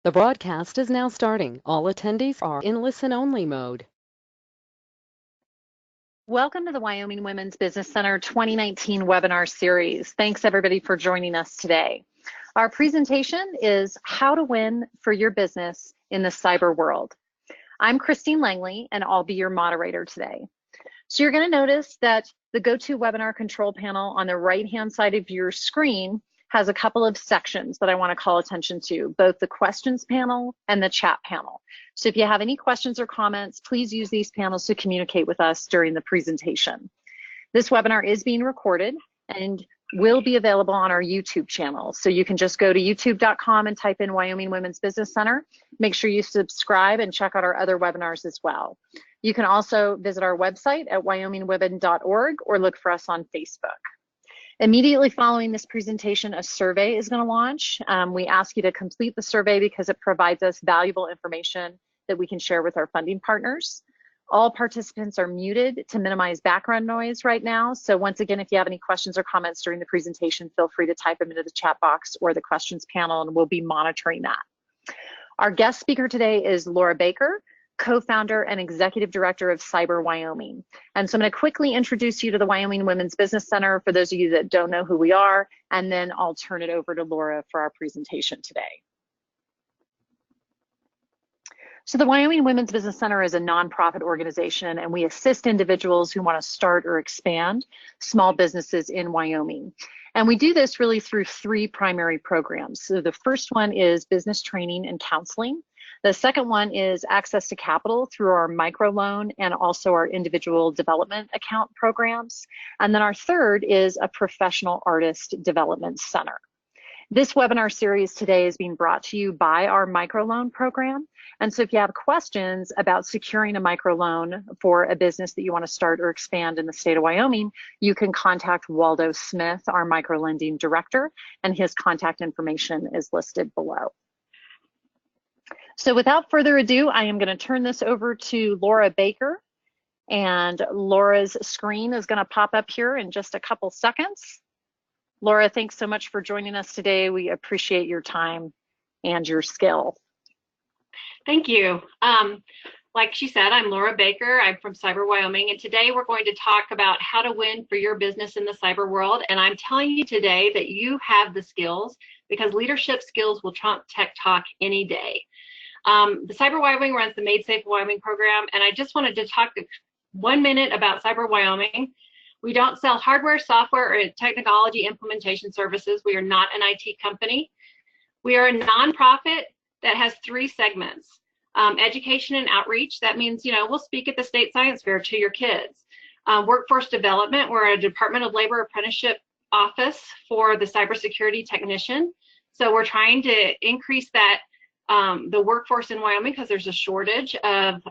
The broadcast is now starting. All attendees are in listen-only mode. Welcome to the Wyoming Women's Business Center 2019 webinar series. Thanks everybody for joining us today. Our presentation is How to Win for Your Business in the Cyber World. I'm Christine Langley and I'll be your moderator today. So you're going to notice that the GoToWebinar control panel on the right-hand side of your screen has a couple of sections that I want to call attention to, both the questions panel and the chat panel. So if you have any questions or comments, please use these panels to communicate with us during the presentation. This webinar is being recorded and will be available on our YouTube channel. So you can just go to youtube.com and type in Wyoming Women's Business Center. Make sure you subscribe and check out our other webinars as well. You can also visit our website at wyomingwomen.org or look for us on Facebook. Immediately following this presentation, a survey is going to launch. We ask you to complete the survey because it provides us valuable information that we can share with our funding partners. All participants are muted to minimize background noise right now. So once again, if you have any questions or comments during the presentation, feel free to type them into the chat box or the questions panel, and we'll be monitoring that. Our guest speaker today is Laura Baker, co-founder and executive director of Cyber Wyoming. And so I'm going to quickly introduce you to the Wyoming Women's Business Center for those of you that don't know who we are, and then I'll turn it over to Laura for our presentation today. So the Wyoming Women's Business Center is a nonprofit organization, and we assist individuals who want to start or expand small businesses in Wyoming. And we do this really through three primary programs. So the first one is business training and counseling. The second one is access to capital through our microloan and also our individual development account programs. And then our third is a professional artist development center. This webinar series today is being brought to you by our microloan program. And so if you have questions about securing a microloan for a business that you want to start or expand in the state of Wyoming, you can contact Waldo Smith, our microlending director, and his contact information is listed below. So without further ado, I am going to turn this over to Laura Baker, and Laura's screen is going to pop up here in just a couple seconds. Laura, thanks so much for joining us today. We appreciate your time and your skill. Thank you. Like she said, I'm Laura Baker. I'm from Cyber Wyoming, and today we're going to talk about how to win for your business in the cyber world. And I'm telling you today that you have the skills, because leadership skills will trump tech talk any day. The Cyber Wyoming runs the Made Safe Wyoming program, and I just wanted to talk 1 minute about Cyber Wyoming. We don't sell hardware, software, or technology implementation services. We are not an IT company. We are a nonprofit that has three segments. Education and outreach, that means, we'll speak at the state science fair to your kids. Workforce development, we're a Department of Labor apprenticeship office for the cybersecurity technician. So we're trying to increase that the workforce in Wyoming because there's a shortage of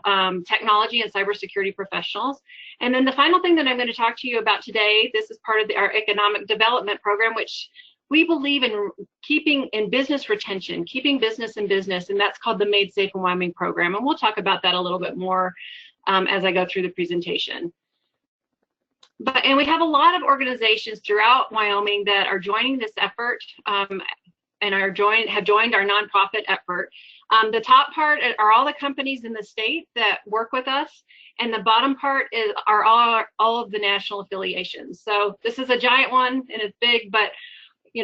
technology and cybersecurity professionals. And then the final thing that I'm going to talk to you about today, this is part of our economic development program, which we believe in keeping in business retention, keeping business in business, and that's called the Made Safe in Wyoming program. And we'll talk about that a little bit more as I go through the presentation. And we have a lot of organizations throughout Wyoming that are joining this effort and have joined our nonprofit effort. The top part are all the companies in the state that work with us, and the bottom part are all of the national affiliations. So this is a giant one and it's big, but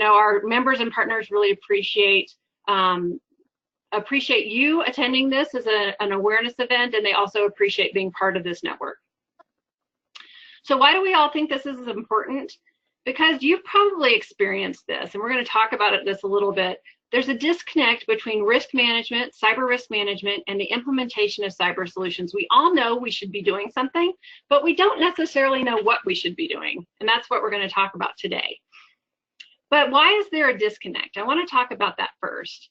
our members and partners really appreciate you attending this as an awareness event, and they also appreciate being part of this network. So why do we all think this is important? Because you've probably experienced this, and we're going to talk about this a little bit. There's a disconnect between risk management, cyber risk management, and the implementation of cyber solutions. We all know we should be doing something, but we don't necessarily know what we should be doing, and that's what we're going to talk about today. But why is there a disconnect? I want to talk about that first.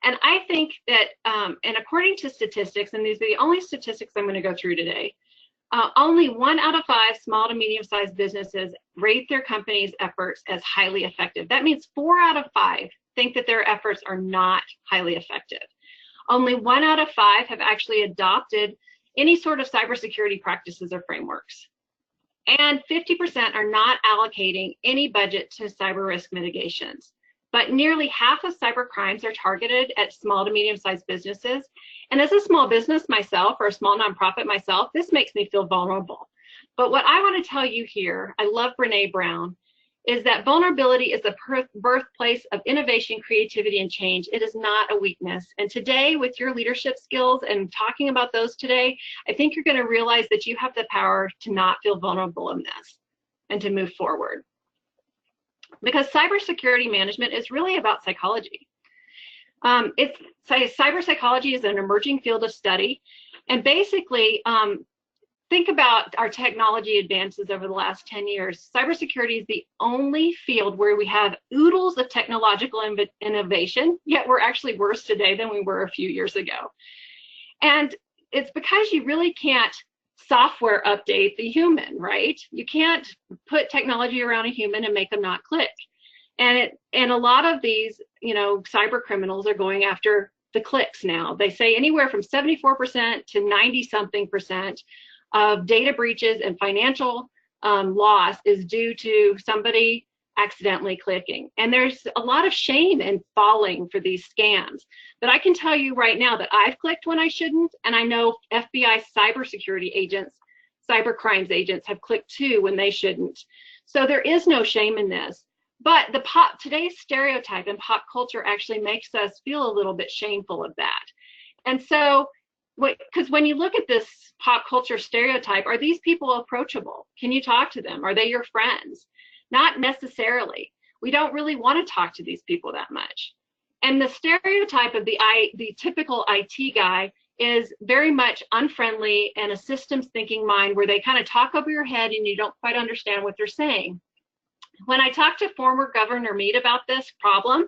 And I think that, and according to statistics, and these are the only statistics I'm going to go through today, only 1 out of 5 small to medium-sized businesses rate their company's efforts as highly effective. That means 4 out of 5 think that their efforts are not highly effective. Only 1 out of 5 have actually adopted any sort of cybersecurity practices or frameworks. And 50% are not allocating any budget to cyber risk mitigations. but nearly half of cyber crimes are targeted at small to medium-sized businesses. And as a small business myself, or a small nonprofit myself, this makes me feel vulnerable. But what I want to tell you here, I love Brene Brown, is that vulnerability is the birthplace of innovation, creativity, and change. It is not a weakness. And today, with your leadership skills and talking about those today, I think you're going to realize that you have the power to not feel vulnerable in this and to move forward. Because cybersecurity management is really about psychology. Cyber psychology is an emerging field of study. And basically, think about our technology advances over the last 10 years. Cybersecurity is the only field where we have oodles of technological innovation, yet we're actually worse today than we were a few years ago. And it's because you really can't software update the human, right? You can't put technology around a human and make them not click. And a lot of these, cyber criminals are going after the clicks now. They say anywhere from 74% to 90-something% of data breaches and financial loss is due to somebody accidentally clicking. And there's a lot of shame in falling for these scams. But I can tell you right now that I've clicked when I shouldn't, and I know FBI cybersecurity agents, cyber crimes agents have clicked too when they shouldn't. So there is no shame in this. But today's stereotype in pop culture actually makes us feel a little bit shameful of that. And so, because when you look at this pop culture stereotype, are these people approachable? Can you talk to them? Are they your friends? Not necessarily. We don't really want to talk to these people that much. And the stereotype of the typical IT guy is very much unfriendly and a systems thinking mind where they kind of talk over your head and you don't quite understand what they're saying. When I talked to former Governor Meade about this problem,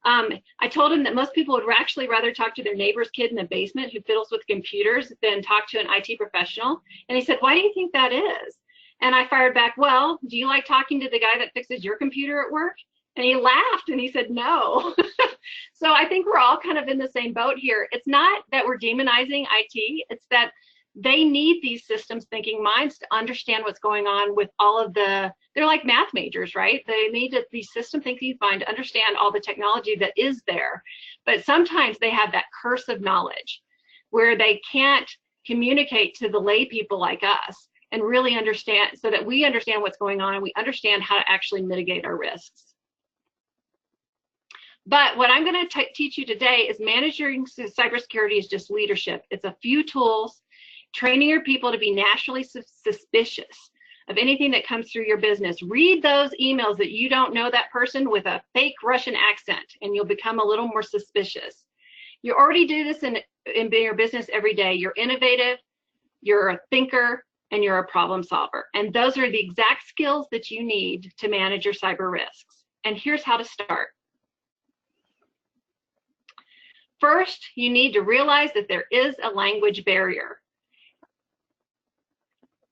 I told him that most people would actually rather talk to their neighbor's kid in the basement who fiddles with computers than talk to an IT professional. And he said, "Why do you think that is?" And I fired back, "Well, do you like talking to the guy that fixes your computer at work?" And he laughed and he said, "No." So I think we're all kind of in the same boat here. It's not that we're demonizing IT, it's that they need these systems thinking minds to understand what's going on with all of they're like math majors, right? They need these system thinking minds to understand all the technology that is there. But sometimes they have that curse of knowledge where they can't communicate to the lay people like us and really understand, so that we understand what's going on and we understand how to actually mitigate our risks. But what I'm going to teach you today is managing cybersecurity is just leadership. It's a few tools, training your people to be naturally suspicious of anything that comes through your business. Read those emails that you don't know that person with a fake Russian accent, and you'll become a little more suspicious. You already do this in your business every day. You're innovative, you're a thinker, and you're a problem solver. And those are the exact skills that you need to manage your cyber risks. And here's how to start. First, you need to realize that there is a language barrier.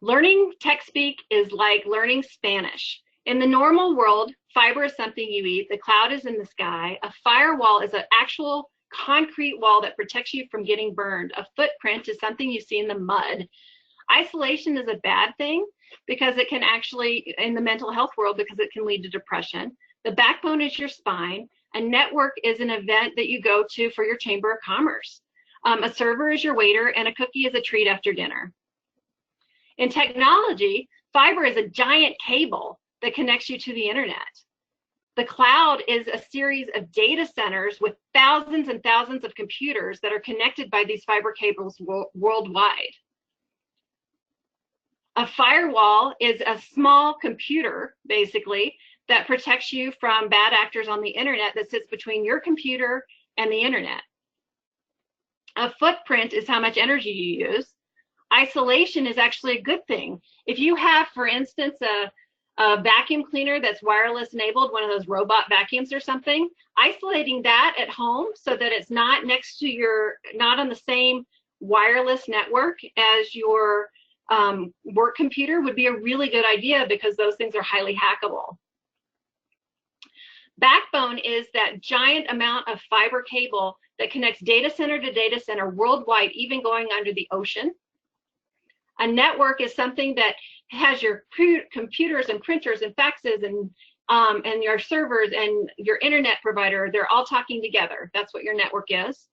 Learning tech speak is like learning Spanish. In the normal world, fiber is something you eat, the cloud is in the sky, a firewall is an actual concrete wall that protects you from getting burned, a footprint is something you see in the mud. Isolation is a bad thing because it can actually, in the mental health world, because it can lead to depression. The backbone is your spine. A network is an event that you go to for your chamber of commerce. A server is your waiter, and a cookie is a treat after dinner. In technology, fiber is a giant cable that connects you to the internet. The cloud is a series of data centers with thousands and thousands of computers that are connected by these fiber cables worldwide. A firewall is a small computer, basically, that protects you from bad actors on the internet that sits between your computer and the internet. A footprint is how much energy you use. Isolation is actually a good thing. If you have, for instance, a vacuum cleaner that's wireless enabled, one of those robot vacuums or something, isolating that at home so that it's not next to not on the same wireless network as your work computer would be a really good idea, because those things are highly hackable. Backbone is that giant amount of fiber cable that connects data center to data center worldwide, even going under the ocean. A network is something that has your computers and printers and faxes and your servers and your internet provider, they're all talking together. That's what your network is.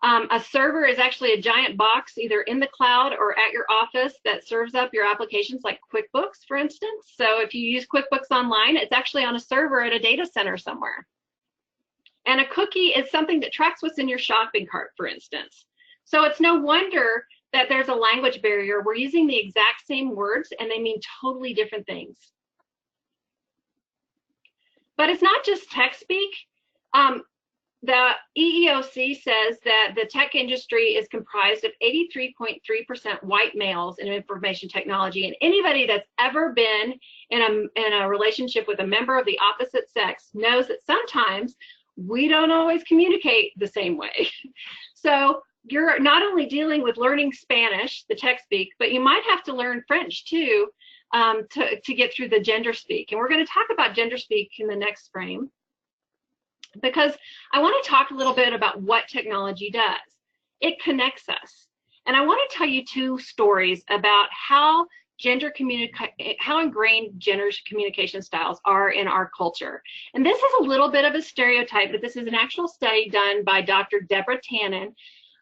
A server is actually a giant box either in the cloud or at your office that serves up your applications like QuickBooks, for instance. So if you use QuickBooks Online, it's actually on a server at a data center somewhere. And a cookie is something that tracks what's in your shopping cart, for instance. So it's no wonder that there's a language barrier. We're using the exact same words and they mean totally different things. But it's not just tech speak. The EEOC says that the tech industry is comprised of 83.3% white males in information technology, and anybody that's ever been in a relationship with a member of the opposite sex knows that sometimes we don't always communicate the same way. So you're not only dealing with learning Spanish, the tech speak, but you might have to learn French too to get through the gender speak. And we're going to talk about gender speak in the next frame, because I want to talk a little bit about what technology does. It connects us. And I want to tell you two stories about how ingrained gender communication styles are in our culture. And this is a little bit of a stereotype, but this is an actual study done by Dr. Deborah Tannen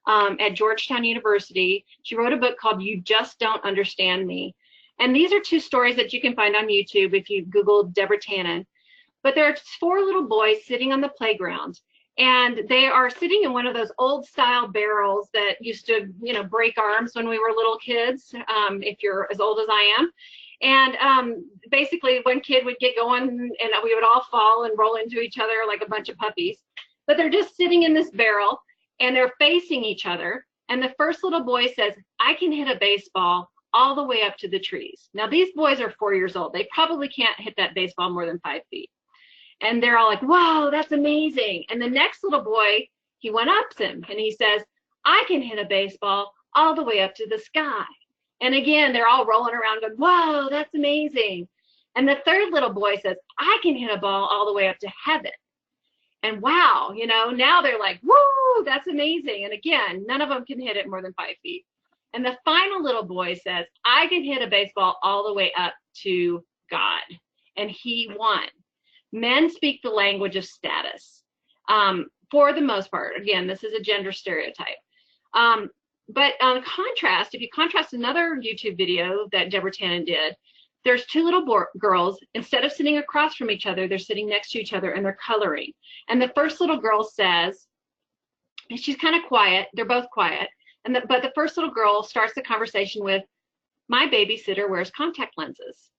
at Georgetown University. She wrote a book called You Just Don't Understand Me. And these are two stories that you can find on YouTube if you Google Deborah Tannen. But there are 4 little boys sitting on the playground, and they are sitting in one of those old style barrels that used to, break arms when we were little kids, if you're as old as I am. And basically one kid would get going and we would all fall and roll into each other like a bunch of puppies. But they're just sitting in this barrel and they're facing each other. And the first little boy says, "I can hit a baseball all the way up to the trees." Now these boys are 4 years old. They probably can't hit that baseball more than 5 feet. And they're all like, "Wow, that's amazing." And the next little boy, he went up to him and he says, "I can hit a baseball all the way up to the sky." And again, they're all rolling around going, "Wow, that's amazing." And the third little boy says, "I can hit a ball all the way up to heaven." And wow, now they're like, "Woo, that's amazing." And again, none of them can hit it more than 5 feet. And the final little boy says, "I can hit a baseball all the way up to God." And he won. Men speak the language of status for the most part. Again, this is a gender stereotype. But on contrast, if you contrast another YouTube video that Deborah Tannen did, there's 2 little girls. Instead of sitting across from each other, they're sitting next to each other and they're coloring. And the first little girl says, and she's kind of quiet, they're both quiet, but the first little girl starts the conversation with, "My babysitter wears contact lenses."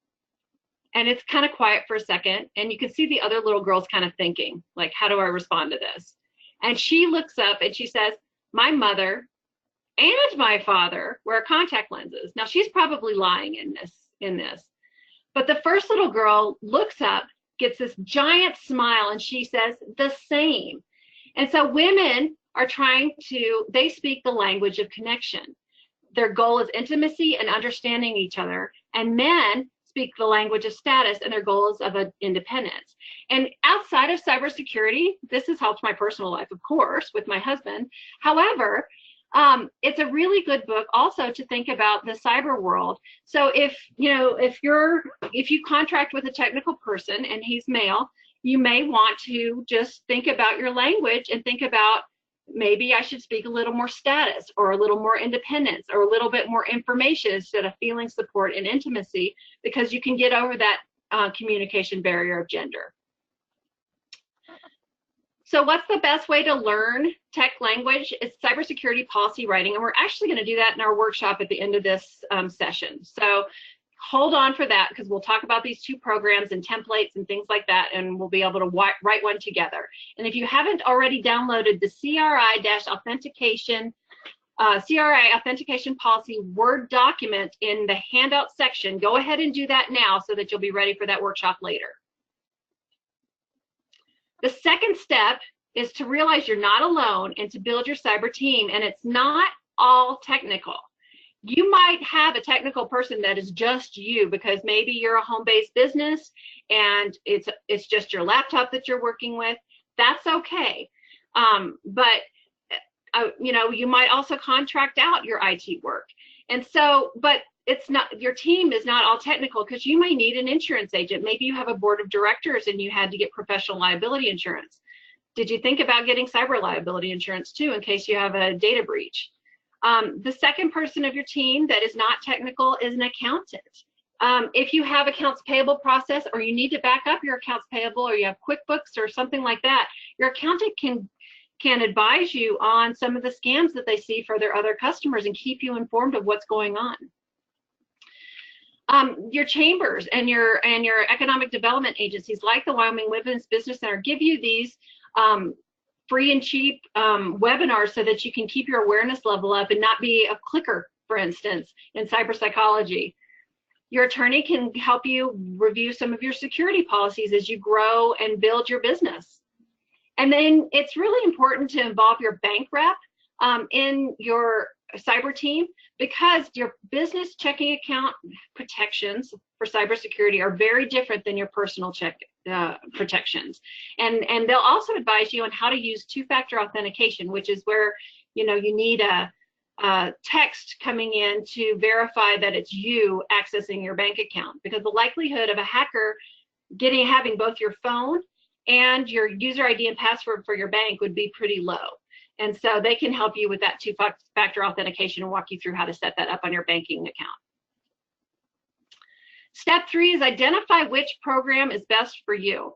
And it's kind of quiet for a second, and you can see the other little girls kind of thinking, like, how do I respond to this? And she looks up and she says, "My mother and my father wear contact lenses." Now she's probably lying in this. But the first little girl looks up, gets this giant smile, and she says, "The same." And so women are they speak the language of connection. Their goal is intimacy and understanding each other. And men speak the language of status and their goals of independence. And outside of cybersecurity, this has helped my personal life, of course, with my husband. However, it's a really good book also to think about the cyber world. So if you contract with a technical person and he's male, you may want to just think about your language and think about, maybe I should speak a little more status or a little more independence or a little bit more information instead of feeling support and intimacy, because you can get over that communication barrier of gender. So what's the best way to learn tech language? It's cybersecurity policy writing, and we're actually going to do that in our workshop at the end of this session. So hold on for that, because we'll talk about these 2 programs and templates and things like that, and we'll be able to write one together. And if you haven't already downloaded the CRI-authentication policy Word document in the handout section, go ahead and do that now so that you'll be ready for that workshop later. The second step is to realize you're not alone and to build your cyber team, and it's not all technical. You might have a technical person that is just you, because maybe you're a home-based business and it's just your laptop that you're working with. That's okay. But you might also contract out your IT work. And so, but it's not, your team is not all technical, because you may need an insurance agent. Maybe you have a board of directors and you had to get professional liability insurance. Did you think about getting cyber liability insurance too, in case you have a data breach? The second person of your team that is not technical is an accountant. If you have accounts payable process, or you need to back up your accounts payable, or you have QuickBooks or something like that, your accountant can advise you on some of the scams that they see for their other customers and keep you informed of what's going on. Your chambers and your economic development agencies, like the Wyoming Women's Business Center, give you these free and cheap webinars so that you can keep your awareness level up and not be a clicker, for instance, in cyber psychology. Your attorney can help you review some of your security policies as you grow and build your business. And then it's really important to involve your bank rep in your cyber team, because your business checking account protections for cybersecurity are very different than your personal protections. And they'll also advise you on how to use two-factor authentication, which is where, you know, you need a text coming in to verify that it's you accessing your bank account, because the likelihood of a hacker having both your phone and your user ID and password for your bank would be pretty low. And so they can help you with that two-factor authentication and walk you through how to set that up on your banking account. Step 3 is identify which program is best for you.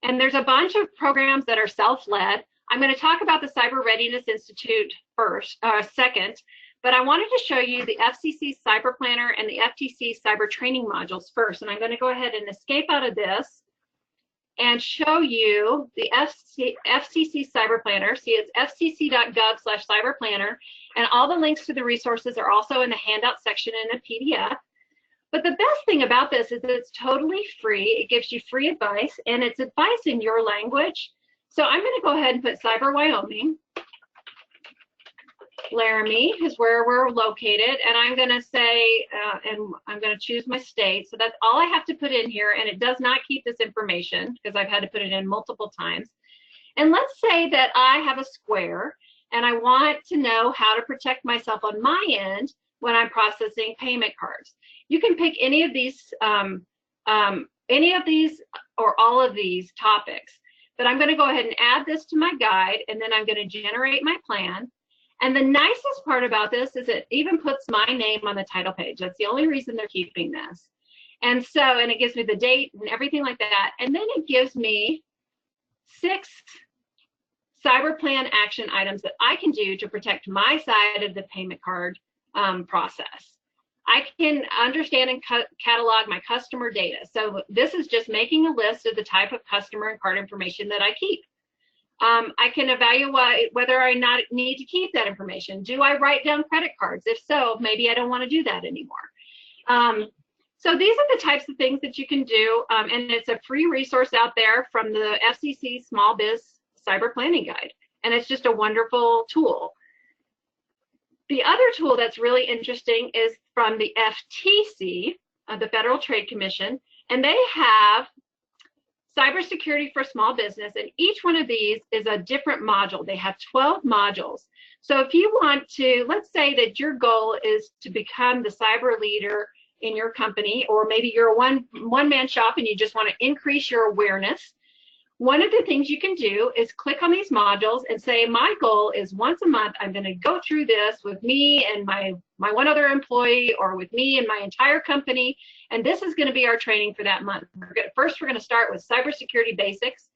And there's a bunch of programs that are self-led. I'm going to talk about the Cyber Readiness Institute second, but I wanted to show you the FCC Cyber Planner and the FTC Cyber Training modules first. And I'm going to go ahead and escape out of this and show you the FCC Cyber Planner. See, it's fcc.gov/cyberplanner, and all the links to the resources are also in the handout section in a PDF. But the best thing about this is that it's totally free. It gives you free advice, and it's advice in your language. So I'm going to go ahead and put Cyber Wyoming. Laramie is where we're located, and I'm going to say, and I'm going to choose my state. So that's all I have to put in here, and it does not keep this information because I've had to put it in multiple times. And let's say that I have a square, and I want to know how to protect myself on my end when I'm processing payment cards. You can pick any of these or all of these topics, but I'm going to go ahead and add this to my guide, and then I'm going to generate my plan. And the nicest part about this is it even puts my name on the title page. That's the only reason they're keeping this. And so, and it gives me the date and everything like that. And then it gives me 6 cyber plan action items that I can do to protect my side of the payment card process. I can understand and catalog my customer data. So this is just making a list of the type of customer and card information that I keep. I can evaluate whether I need to keep that information. Do I write down credit cards? If so, maybe I don't want to do that anymore. So these are the types of things that you can do, and it's a free resource out there from the FCC Small Biz Cyber Planning Guide, and it's just a wonderful tool. The other tool that's really interesting is from the FTC, the Federal Trade Commission, and they have cybersecurity for small business, and each one of these is a different module. They have 12 modules. So if you want to, let's say that your goal is to become the cyber leader in your company, or maybe you're a one-man shop and you just want to increase your awareness, one of the things you can do is click on these modules and say, my goal is once a month, I'm going to go through this with me and my one other employee, or with me and my entire company. And this is going to be our training for that month. First, we're going to start with cybersecurity basics.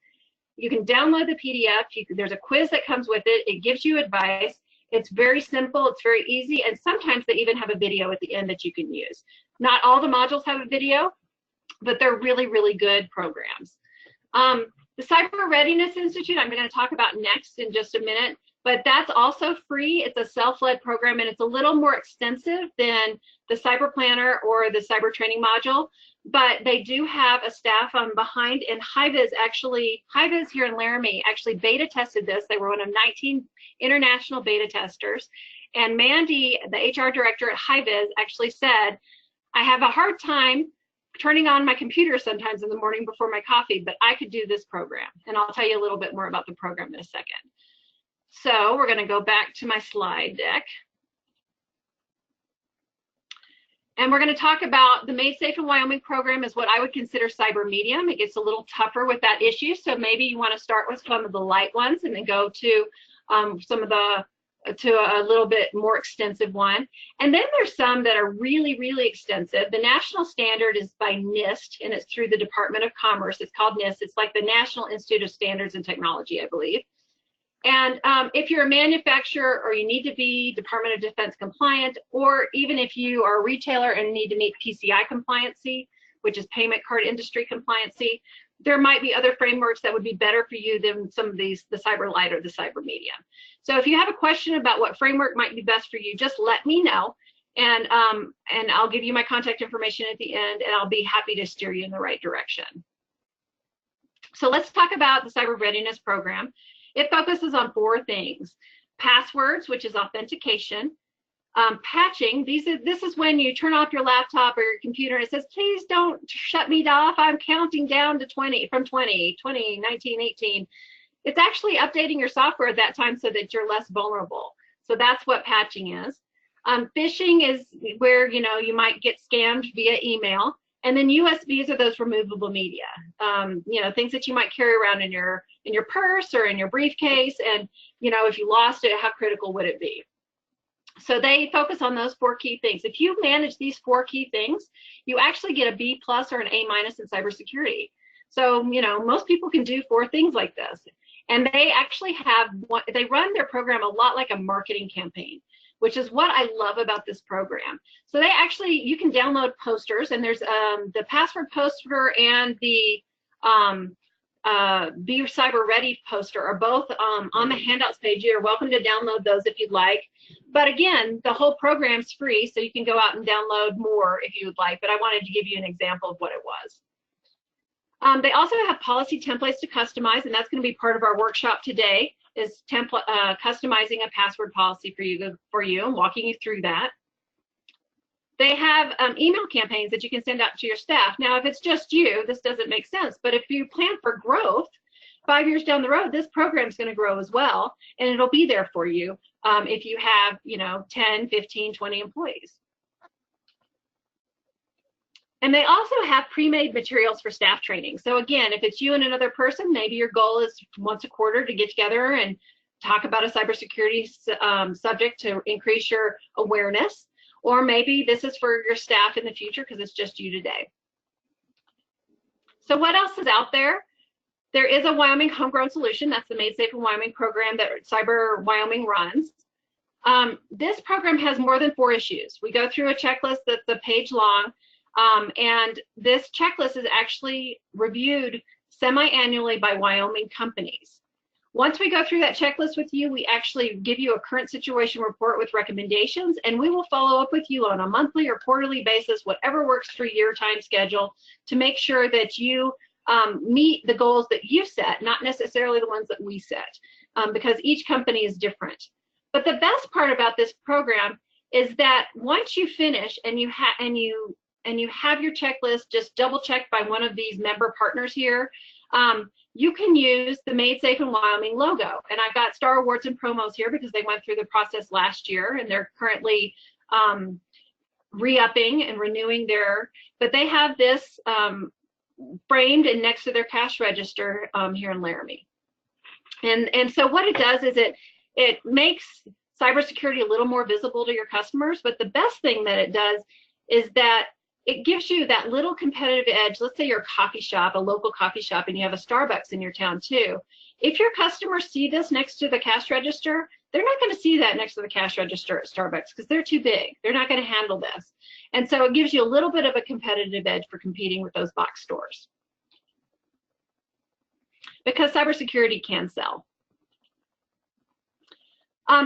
You can download the PDF. There's a quiz that comes with it. It gives you advice. It's very simple. It's very easy. And sometimes they even have a video at the end that you can use. Not all the modules have a video, but they're really, really good programs. The Cyber Readiness Institute, I'm going to talk about next in just a minute, but that's also free. It's a self-led program, and it's a little more extensive than the Cyber Planner or the Cyber Training module, but they do have a staff behind, and HiViz here in Laramie actually beta tested this. They were one of 19 international beta testers, and Mandy, the HR director at HiViz, actually said, I have a hard time turning on my computer sometimes in the morning before my coffee, but I could do this program. And I'll tell you a little bit more about the program in a second. So we're going to go back to my slide deck. And we're going to talk about the Made Safe in Wyoming program is what I would consider cyber medium. It gets a little tougher with that issue. So maybe you want to start with some of the light ones and then go to a little bit more extensive one. And then there's some that are really, really extensive. The national standard is by NIST, and it's through the Department of Commerce. It's called NIST. It's like the National Institute of Standards and Technology, I believe. And if you're a manufacturer or you need to be Department of Defense compliant, or even if you are a retailer and need to meet PCI compliancy, which is payment card industry compliancy, there might be other frameworks that would be better for you than some of these, the cyber light or the cyber medium. So if you have a question about what framework might be best for you, just let me know, and I'll give you my contact information at the end, and I'll be happy to steer you in the right direction. So let's talk about the Cyber Readiness Program. It focuses on 4 things: passwords, which is authentication, patching. This is when you turn off your laptop or your computer and it says, please don't shut me off. I'm counting down to 20, from 20, 19, 18. It's actually updating your software at that time so that you're less vulnerable. So that's what patching is. Phishing is where, you know, you might get scammed via email. And then USBs are those removable media, you know, things that you might carry around in your purse or in your briefcase. And, you know, if you lost it, how critical would it be? So they focus on those 4 key things. If you manage these 4 key things, you actually get a B+ or an A- in cybersecurity. So, you know, most people can do 4 things like this. And they actually have they run their program a lot like a marketing campaign, which is what I love about this program. So they actually, you can download posters, and there's the password poster and the Be Cyber Ready poster are both on the handouts page. You're welcome to download those if you'd like. But again, the whole program's free, so you can go out and download more if you would like, but I wanted to give you an example of what it was. They also have policy templates to customize, and that's going to be part of our workshop today, is customizing a password policy for you and walking you through that. They have email campaigns that you can send out to your staff. Now, if it's just you, this doesn't make sense, but if you plan for growth, 5 years down the road, this program is going to grow as well, and it'll be there for you if you have, you know, 10, 15, 20 employees. And they also have pre-made materials for staff training. So again, if it's you and another person, maybe your goal is once a quarter to get together and talk about a cybersecurity subject to increase your awareness. Or maybe this is for your staff in the future because it's just you today. So what else is out there? There is a Wyoming homegrown solution. That's the Made Safe in Wyoming program that Cyber Wyoming runs. This program has more than 4 issues. We go through a checklist that's a page long. And this checklist is actually reviewed semi-annually by Wyoming companies. Once we go through that checklist with you, we actually give you a current situation report with recommendations, and we will follow up with you on a monthly or quarterly basis, whatever works for your time schedule, to make sure that you meet the goals that you set, not necessarily the ones that we set, because each company is different. But the best part about this program is that once you finish and you have your checklist just double checked by one of these member partners here, you can use the Made Safe in Wyoming logo. And I've got Star Awards and promos here because they went through the process last year, and they're currently re-upping and renewing but they have this framed and next to their cash register here in Laramie. And so what it does is it makes cybersecurity a little more visible to your customers, but the best thing that it does is that it gives you that little competitive edge. Let's say you're a coffee shop, a local coffee shop, and you have a Starbucks in your town too. If your customers see this next to the cash register, they're not going to see that next to the cash register at Starbucks because they're too big. They're not going to handle this. And so it gives you a little bit of a competitive edge for competing with those box stores. Because cybersecurity can sell.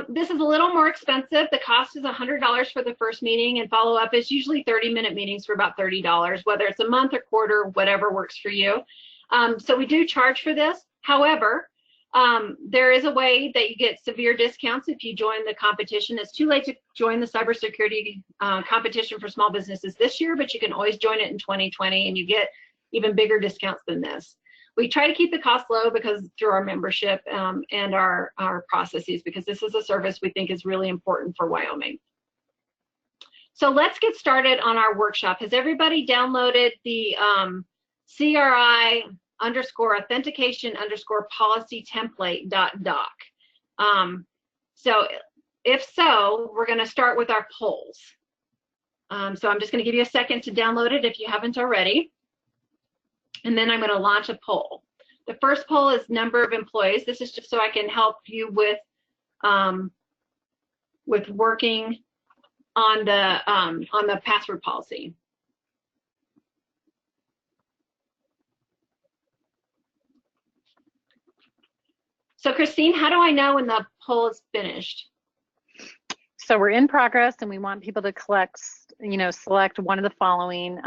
This is a little more expensive. The cost is $100 for the first meeting, and follow-up is usually 30-minute meetings for about $30, whether it's a month or quarter, whatever works for you. So we do charge for this. However, there is a way that you get severe discounts if you join the competition. It's too late to join the cybersecurity competition for small businesses this year, but you can always join it in 2020, and you get even bigger discounts than this. We try to keep the cost low because through our membership and our processes, because this is a service we think is really important for Wyoming. So let's get started on our workshop. Has everybody downloaded the CRI _ authentication _ policy template.doc? So if so, we're going to start with our polls. So I'm just going to give you a second to download it if you haven't already. And then I'm going to launch a poll. The first poll is number of employees. This is just so I can help you with working on the password policy. So Christine, how do I know when the poll is finished? So we're in progress, and we want people to select one of the following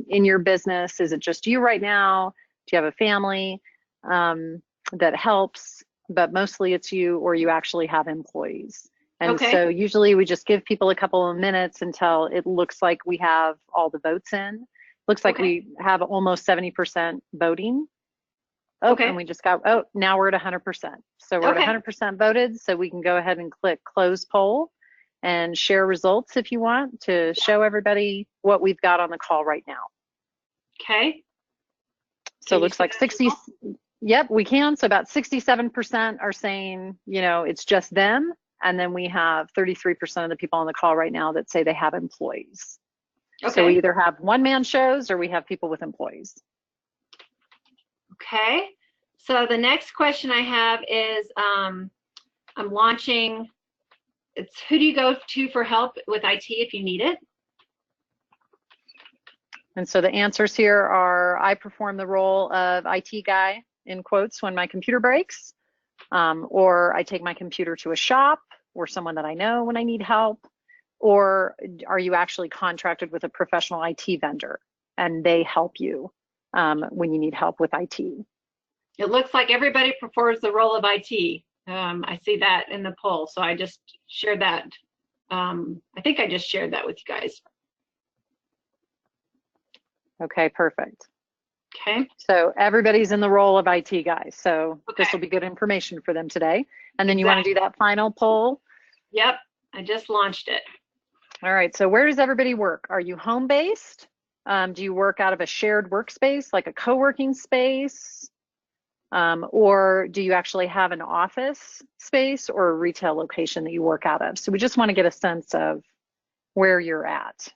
in your business. Is it just you right now? Do you have a family that helps? But mostly it's you, or you actually have employees. And okay. So usually we just give people a couple of minutes until it looks like we have all the votes in. Looks like we have almost 70% voting. Okay. And we just got, now we're at 100%. So we're at 100% voted, so we can go ahead and click close poll and share results if you want to show everybody what we've got on the call right now. Okay. So it looks like 60, yep, we can. So about 67% are saying, it's just them. And then we have 33% of the people on the call right now that say they have employees. Okay. So we either have one-man shows or we have people with employees. Okay. So the next question I have is, I'm launching, it's who do you go to for help with IT if you need it? And so the answers here are, I perform the role of IT guy, in quotes, when my computer breaks, or I take my computer to a shop, or someone that I know when I need help, or are you actually contracted with a professional IT vendor and they help you when you need help with IT? It looks like everybody prefers the role of IT. I see that in the poll, so I just shared that. I think I just shared that with you guys. Okay, perfect. Okay. So everybody's in the role of IT guys. So this will be good information for them today. And then you want to do that final poll? Yep, I just launched it. All right, so where does everybody work? Are you home-based? Do you work out of a shared workspace, like a co-working space? Or do you actually have an office space or a retail location that you work out of? So we just want to get a sense of where you're at.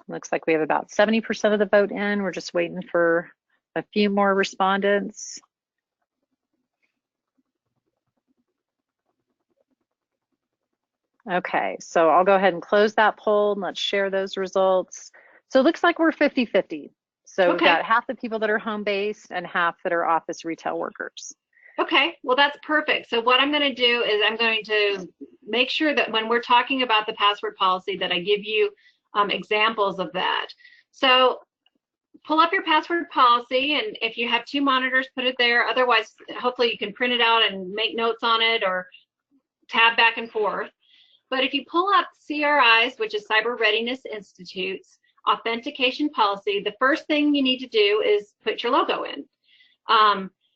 Looks like we have about 70% of the vote in. We're just waiting for a few more respondents. Okay, so I'll go ahead and close that poll and let's share those results. So it looks like we're 50-50. So we've got half the people that are home-based and half that are office retail workers. Okay, well that's perfect. So what I'm going to do is I'm going to make sure that when we're talking about the password policy that I give you examples of that. So pull up your password policy, and if you have 2 monitors, put it there. Otherwise, hopefully you can print it out and make notes on it or tab back and forth. But if you pull up CRI's, which is Cyber Readiness Institute's authentication policy, the first thing you need to do is put your logo in.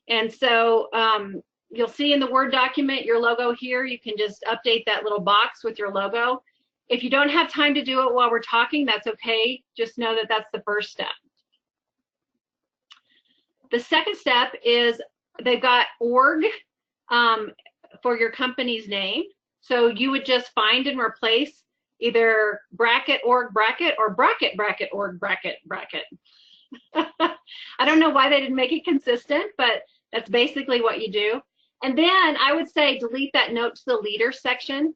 And so you'll see in the Word document your logo here. You can just update that little box with your logo. If you don't have time to do it while we're talking, that's okay. Just know that that's the first step. The second step is they've got org for your company's name. So you would just find and replace either bracket org bracket or bracket org bracket. I don't know why they didn't make it consistent, but that's basically what you do. And then I would say delete that note to the leader section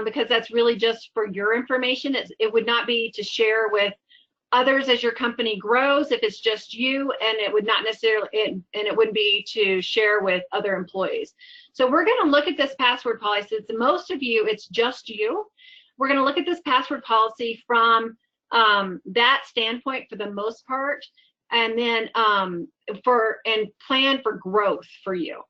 because that's really just for your information. It would not be to share with others as your company grows if it's just you, and it would not necessarily, and it wouldn't be to share with other employees. So we're going to look at this password policy. Since most of you, it's just you. We're going to look at this password policy from that standpoint for the most part, and then plan for growth for you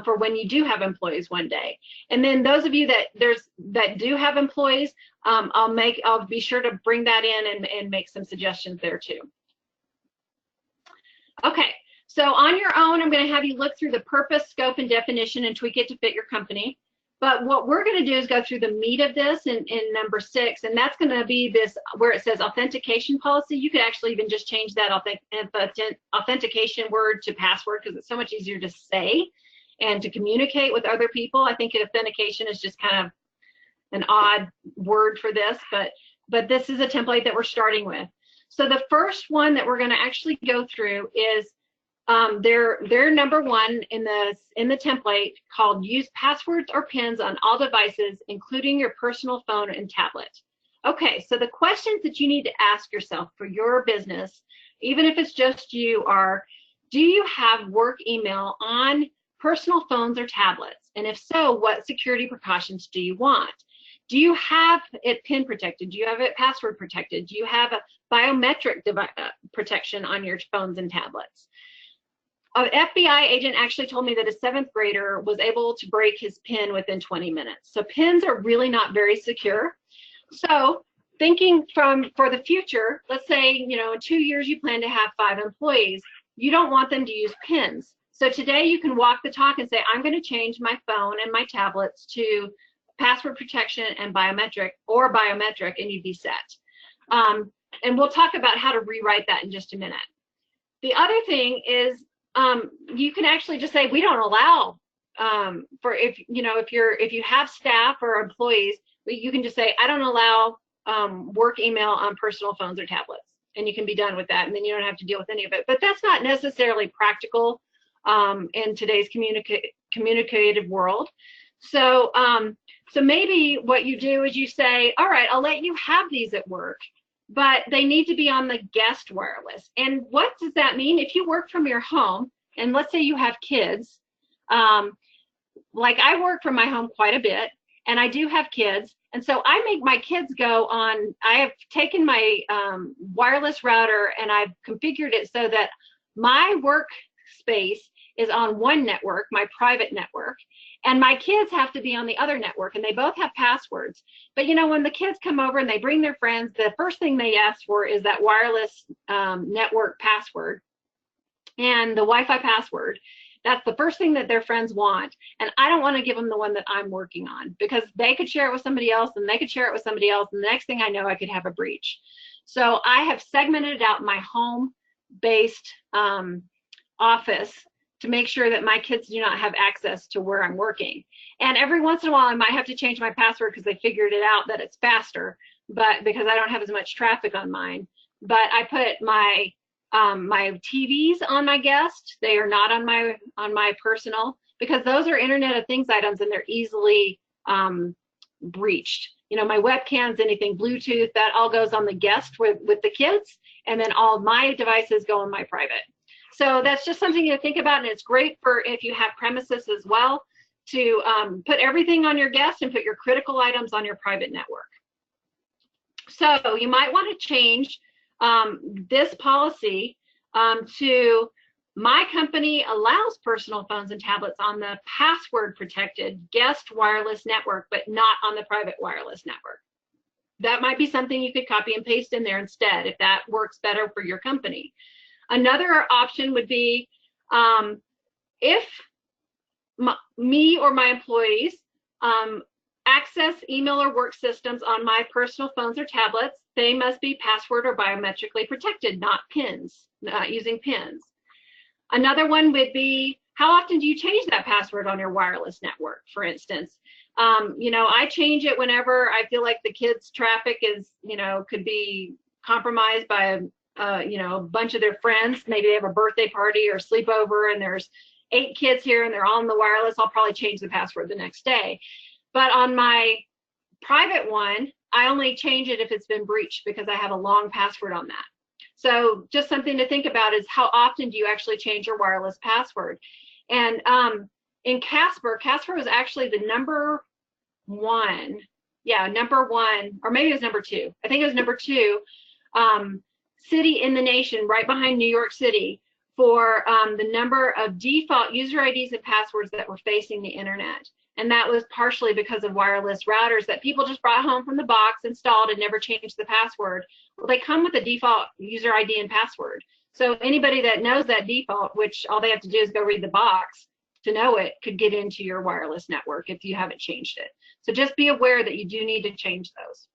for when you do have employees one day. And then those of you that do have employees, I'll be sure to bring that in and make some suggestions there too. Okay, so on your own, I'm going to have you look through the purpose, scope, and definition and tweak it to fit your company. But what we're going to do is go through the meat of this in number 6, and that's going to be this where it says authentication policy. You could actually even just change that authentication word to password, because it's so much easier to say and to communicate with other people. I think authentication is just kind of an odd word for this, but this is a template that we're starting with. So the first one that we're going to actually go through is their number 1 in the template, called use passwords or pins on all devices, including your personal phone and tablet. Okay, so the questions that you need to ask yourself for your business, even if it's just you, are, do you have work email on personal phones or tablets? And if so, what security precautions do you want? Do you have it PIN protected? Do you have it password protected? Do you have a biometric protection on your phones and tablets? An FBI agent actually told me that a 7th grader was able to break his PIN within 20 minutes. So PINs are really not very secure. So thinking for the future, let's say, in 2 years you plan to have 5 employees. You don't want them to use PINs. So today you can walk the talk and say, I'm going to change my phone and my tablets to password protection and biometric, and you'd be set. And we'll talk about how to rewrite that in just a minute. The other thing is, you can actually just say, we don't allow, if you have staff or employees, you can just say, I don't allow work email on personal phones or tablets, and you can be done with that, and then you don't have to deal with any of it. But that's not necessarily practical in today's communicative world. So so maybe what you do is you say, all right, I'll let you have these at work, but they need to be on the guest wireless. And what does that mean? If you work from your home, and let's say you have kids, like I work from my home quite a bit, and I do have kids, and so I make my kids go on, I have taken my wireless router and I've configured it so that my work space is on one network, my private network, and my kids have to be on the other network, and they both have passwords. But when the kids come over and they bring their friends, the first thing they ask for is that wireless network password and the Wi-Fi password. That's the first thing that their friends want, and I don't want to give them the one that I'm working on, because they could share it with somebody else, and they could share it with somebody else, and the next thing I know, I could have a breach. So I have segmented out my home-based office to make sure that my kids do not have access to where I'm working. And every once in a while, I might have to change my password because they figured it out that it's faster, but because I don't have as much traffic on mine. But I put my my TVs on my guest. They are not on my personal, because those are Internet of Things items, and they're easily breached. My webcams, anything Bluetooth, that all goes on the guest with the kids, and then all of my devices go on my private. So that's just something to think about, and it's great for if you have premises as well, to put everything on your guest and put your critical items on your private network. So you might want to change this policy to, my company allows personal phones and tablets on the password protected guest wireless network, but not on the private wireless network. That might be something you could copy and paste in there instead, if that works better for your company. Another option would be, if me or my employees access email or work systems on my personal phones or tablets, they must be password or biometrically protected, not PINs, not using PINs. Another one would be, how often do you change that password on your wireless network, for instance? I change it whenever I feel like the kids' traffic is, could be compromised by a bunch of their friends. Maybe they have a birthday party or sleepover, and there's 8 kids here and they're all on the wireless. I'll probably change the password the next day. But on my private one, I only change it if it's been breached, because I have a long password on that. So just something to think about is, how often do you actually change your wireless password? And in Casper was actually the number 1, or maybe it was number 2. I think it was number 2 city in the nation, right behind New York City, for the number of default user IDs and passwords that were facing the internet. And that was partially because of wireless routers that people just brought home from the box, installed, and never changed the password. Well, they come with a default user ID and password. So anybody that knows that default, which all they have to do is go read the box, to know it could get into your wireless network if you haven't changed it. So just be aware that you do need to change those.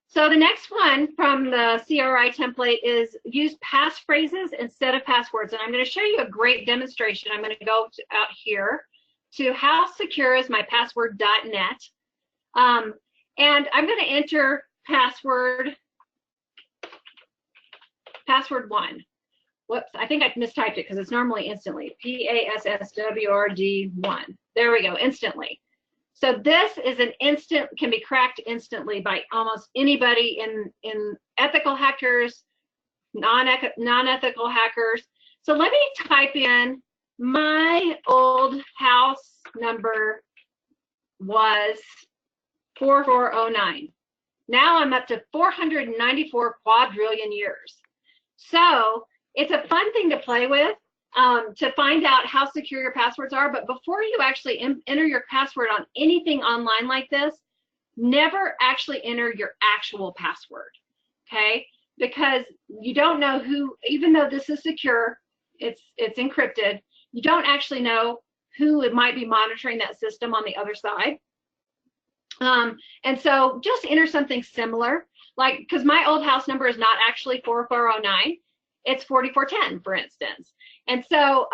So the next one from the CRI template is use passphrases instead of passwords. And I'm going to show you a great demonstration. I'm going to go out here to how secure is my password.net. And I'm going to enter password 1. Whoops, I think I mistyped it because it's normally instantly. PASSWRD1. There we go, instantly. So this is an instant, can be cracked instantly by almost anybody in ethical hackers, non-ethical hackers. So let me type in my old house number was 4409. Now I'm up to 494 quadrillion years. So it's a fun thing to play with to find out how secure your passwords are. But before you actually enter your password on anything online like this, never actually enter your actual password, okay? Because you don't know who, even though this is secure, it's encrypted, you don't actually know who it might be monitoring that system on the other side. And so just enter something similar, like, because my old house number is not actually 4409, it's 4410, for instance. And so,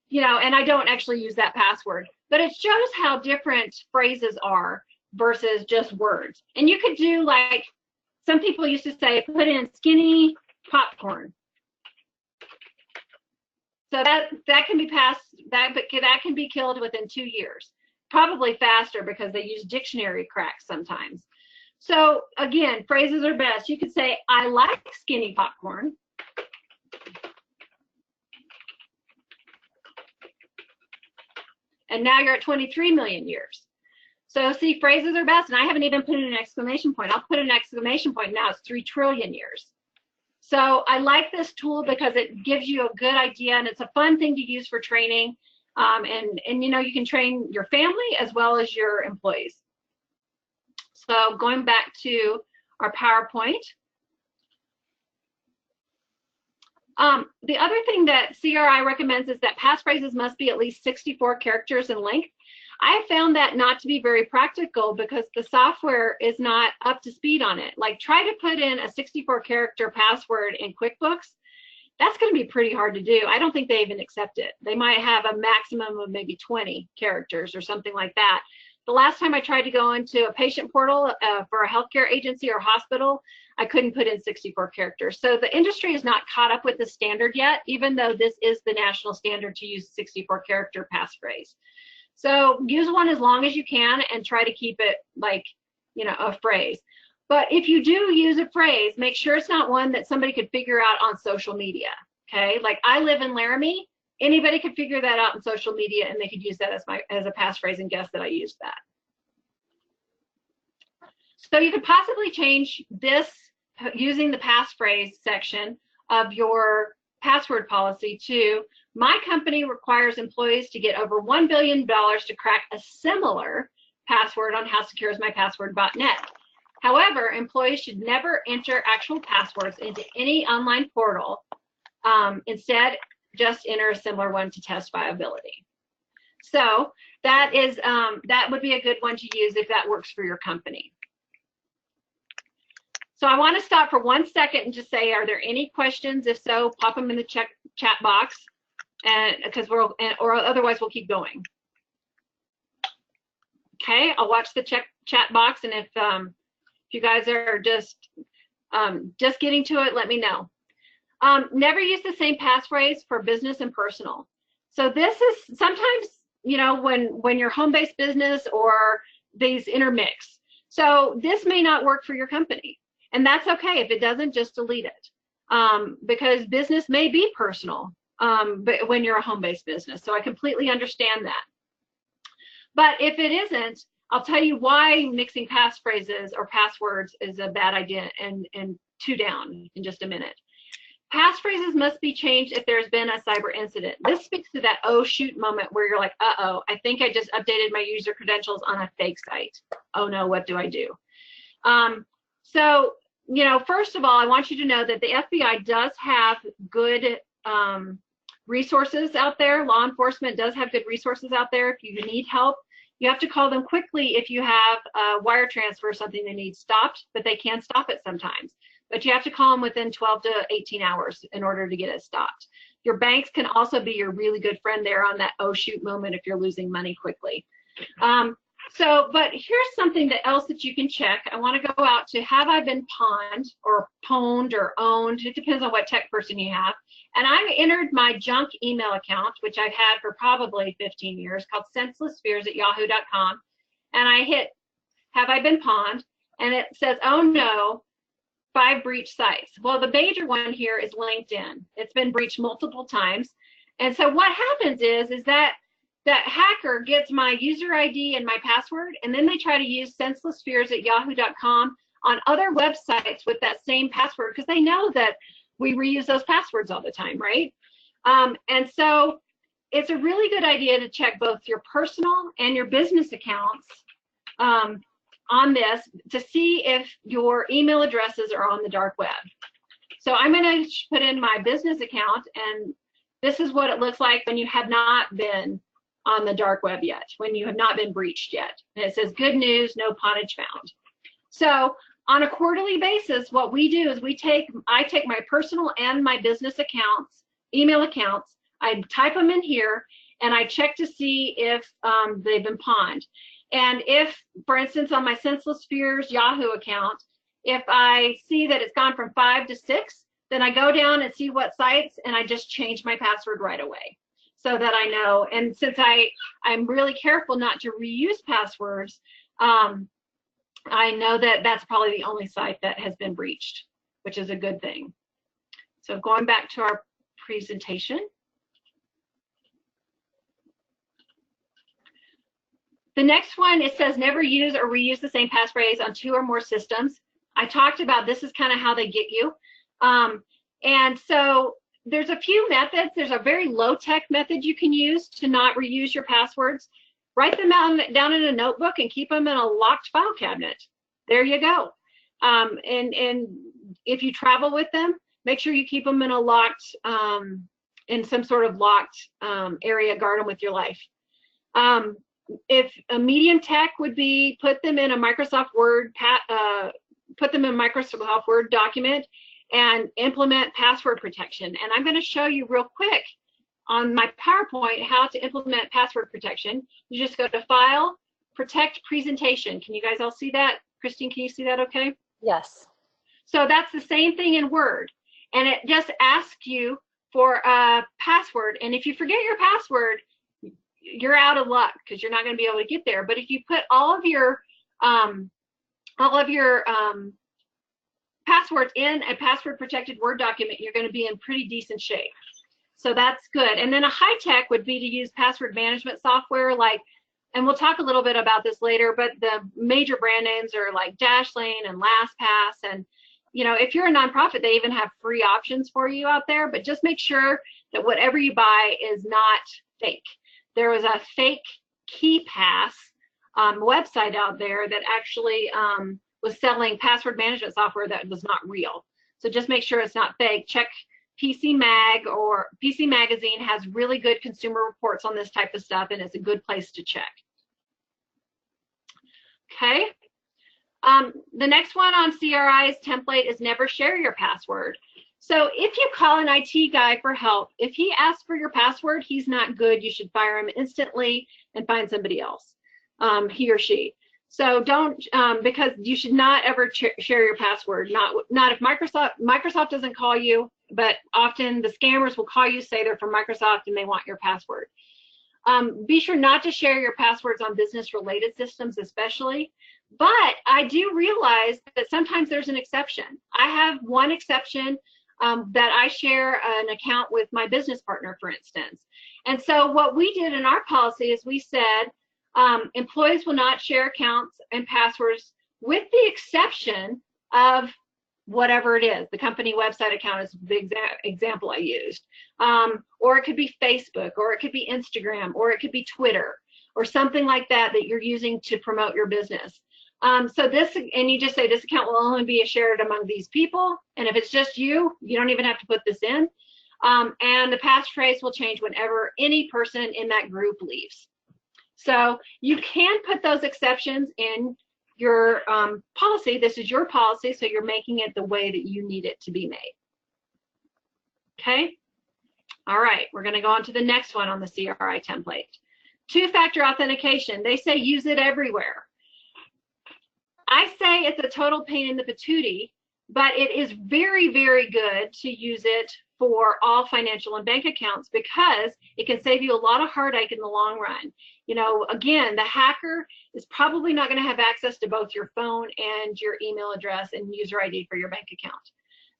you know, and I don't actually use that password, but it shows how different phrases are versus just words. And you could do, like, some people used to say, put in skinny popcorn. So that can be passed, that can be killed within 2 years. Probably faster because they use dictionary cracks sometimes. So again, phrases are best. You could say, I like skinny popcorn. And now you're at 23 million years. So see, phrases are best, and I haven't even put in an exclamation point. I'll put an exclamation point now, it's 3 trillion years. So I like this tool because it gives you a good idea, and it's a fun thing to use for training. And you know, you can train your family as well as your employees. So going back to our PowerPoint. The other thing that CRI recommends is that passphrases must be at least 64 characters in length. I have found that not to be very practical because the software is not up to speed on it. Like, try to put in a 64 character password in QuickBooks. That's going to be pretty hard to do. I don't think they even accept it. They might have a maximum of maybe 20 characters or something like that. The last time I tried to go into a patient portal for a healthcare agency or hospital, I couldn't put in 64 characters. So the industry is not caught up with the standard yet, even though this is the national standard to use 64 character passphrase. So use one as long as you can and try to keep it like, you know, a phrase. But if you do use a phrase, make sure it's not one that somebody could figure out on social media, okay? Like, I live in Laramie. Anybody could figure that out on social media, and they could use that as a passphrase and guess that I used that. So you could possibly change this using the passphrase section of your password policy to, my company requires employees to get over $1 billion to crack a similar password on howsecureismypassword.net. However, employees should never enter actual passwords into any online portal. Instead, just enter a similar one to test viability. So that is that would be a good one to use if that works for your company. So I want to stop for 1 second and just say, are there any questions? If so, pop them in the chat box, and because or otherwise we'll keep going. Okay, I'll watch the chat box, and if you guys are just getting to it, let me know. Never use the same passphrase for business and personal. So this is sometimes, you know, when you're home-based business or these intermix. So this may not work for your company, and that's okay. If it doesn't, just delete it, because business may be personal, but when you're a home-based business. So I completely understand that. But if it isn't, I'll tell you why mixing passphrases or passwords is a bad idea, and 2 down in just a minute. Passphrases must be changed if there's been a cyber incident. This speaks to that oh shoot moment where you're like, uh-oh, I think I just updated my user credentials on a fake site. Oh no, what do I do? So, you know, first of all, I want you to know that the FBI does have good resources out there. Law enforcement does have good resources out there. If you need help, you have to call them quickly if you have a wire transfer or something that needs stopped, but they can stop it sometimes. But you have to call them within 12 to 18 hours in order to get it stopped. Your banks can also be your really good friend there on that oh shoot moment if you're losing money quickly. But here's something else that you can check. I want to go out to, have I been pawned or pwned or owned? It depends on what tech person you have. And I entered my junk email account, which I've had for probably 15 years, called senselessfears@yahoo.com. And I hit, have I been pawned? And it says, oh no, 5 breach sites. Well, the major one here is LinkedIn. It's been breached multiple times. And so what happens is that hacker gets my user ID and my password, and then they try to use senselessfears@yahoo.com on other websites with that same password, because they know that we reuse those passwords all the time, right? And so it's a really good idea to check both your personal and your business accounts on this to see if your email addresses are on the dark web. So I'm going to put in my business account, and this is what it looks like when you have not been on the dark web yet, when you have not been breached yet. And it says, good news, no pawnage found. So on a quarterly basis, what we do is I take my personal and my business accounts, email accounts, I type them in here, and I check to see if they've been pawned. And if, for instance, on my Senseless Fears Yahoo account, if I see that it's gone from 5 to 6, then I go down and see what sites, and I just change my password right away, so that I know. And since I'm really careful not to reuse passwords, I know that that's probably the only site that has been breached, which is a good thing. So going back to our presentation. The next one, it says never use or reuse the same passphrase on 2 or more systems. I talked about this is kind of how they get you. And so there's a few methods. There's a very low-tech method you can use to not reuse your passwords. Write them down in a notebook and keep them in a locked file cabinet. There you go. And if you travel with them, make sure you keep them in a locked, in some sort of locked area. Guard them with your life. If a medium tech would be, put them in a Microsoft Word, document and implement password protection. And I'm going to show you real quick on my PowerPoint how to implement password protection. You just go to File, Protect Presentation. Can you guys all see that? Christine, can you see that okay? Yes. So that's the same thing in Word. And it just asks you for a password. And if you forget your password, you're out of luck because you're not going to be able to get there. But if you put all of your passwords in a password protected Word document, you're going to be in pretty decent shape. So that's good. And then a high tech would be to use password management software like, and we'll talk a little bit about this later, but the major brand names are like Dashlane and LastPass. And, you know, if you're a nonprofit, they even have free options for you out there, but just make sure that whatever you buy is not fake. There was a fake KeyPass website out there that actually was selling password management software that was not real. So just make sure it's not fake. Check PC Mag, or PC Magazine has really good consumer reports on this type of stuff, and it's a good place to check. Okay. The next one on CRI's template is never share your password. So if you call an IT guy for help, if he asks for your password, he's not good. You should fire him instantly and find somebody else, he or she. So don't, because you should not ever share your password. Not if Microsoft doesn't call you, but often the scammers will call you, say they're from Microsoft and they want your password. Be sure not to share your passwords on business-related systems, especially. But I do realize that sometimes there's an exception. I have one exception that I share an account with my business partner, for instance. And so what we did in our policy is we said employees will not share accounts and passwords with the exception of whatever it is. The company website account is the example I used. Or it could be Facebook, or it could be Instagram, or it could be Twitter, or something like that that you're using to promote your business. So this, and you just say this account will only be shared among these people, and if it's just you, you don't even have to put this in. And the passphrase will change whenever any person in that group leaves. So you can put those exceptions in your policy. This is your policy, so you're making it the way that you need it to be made. Okay? All right, we're going to go on to the next one on the CRI template. Two-factor authentication. They say use it everywhere. I say it's a total pain in the patootie, but it is very, very good to use it for all financial and bank accounts because it can save you a lot of heartache in the long run. You know, again, the hacker is probably not going to have access to both your phone and your email address and user ID for your bank account.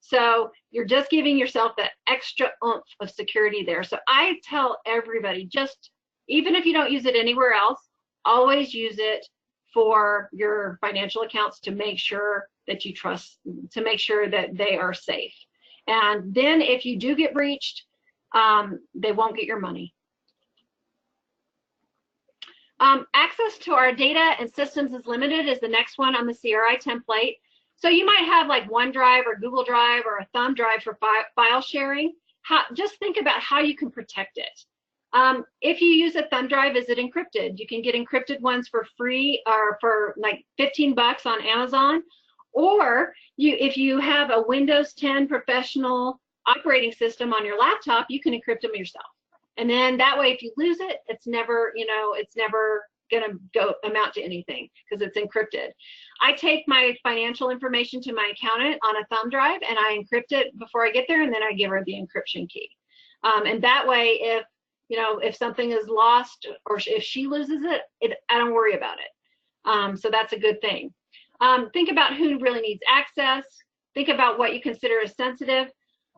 So you're just giving yourself that extra oomph of security there. So I tell everybody, just even if you don't use it anywhere else, always use it for your financial accounts to make sure that you trust, to make sure that they are safe. And then if you do get breached, they won't get your money. Access to our data and systems is limited is the next one on the CRI template. So you might have like OneDrive or Google Drive or a thumb drive for file sharing. Just think about how you can protect it. If you use a thumb drive, is it encrypted? You can get encrypted ones for free or for like 15 bucks on Amazon. Or if you have a Windows 10 professional operating system on your laptop, you can encrypt them yourself. And then that way, if you lose it, it's never, you know, it's never gonna amount to anything because it's encrypted. I take my financial information to my accountant on a thumb drive and I encrypt it before I get there, and then I give her the encryption key. And that way, if you know, if something is lost or if she loses it, I don't worry about it. So that's a good thing. Think about who really needs access. Think about what you consider as sensitive.